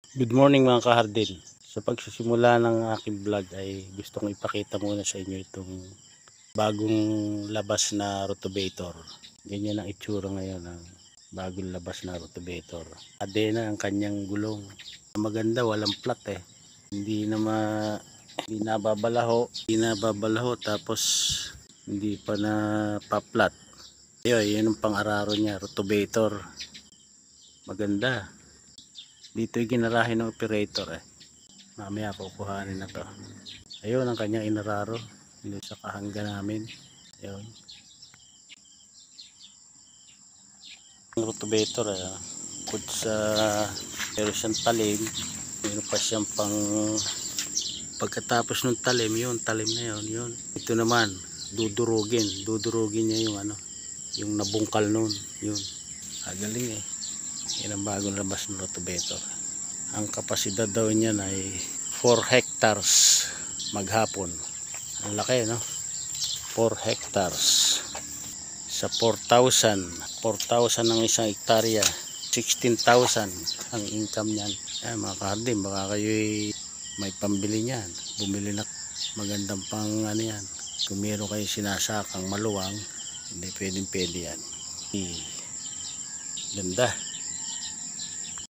Good morning mga kahardin. Sa pagsisimula ng aking vlog ay gusto kong ipakita muna sa inyo itong bagong labas na rotovator. Ganyan ang itsura ngayon ng bagong labas na rotovator. Adena ang kanyang gulong. Maganda, walang flat eh. Hindi nababalaho tapos hindi pa na pa-flat. Yun ang pang-araro niya, rotovator. Maganda. Dito yung ginarahe ng operator eh. Mamaya kukuhanin na to. Ayun ang kanyang inararo. Dito sa kahangga namin. Ayun. Ang rotovator eh. Bukod sa meron siyang talim. Meron pa siyang pang pagkatapos ng talim na yun. Ito naman dudurugin niya yung yung nabungkal nun. Yun. Galing eh. Yan ang bagong labas ng rotovator. Ang kapasidad daw niyan ay 4 hectares maghapon. Ang laki no? 4 hectares sa 4,000 ng isang hektarya, 16,000 ang income niyan. Mga kahardin, baka kayo may pambili niyan, bumili na magandang pang yan. Kung meron kayo sinasakang maluwang, hindi pwede yan. Ganda.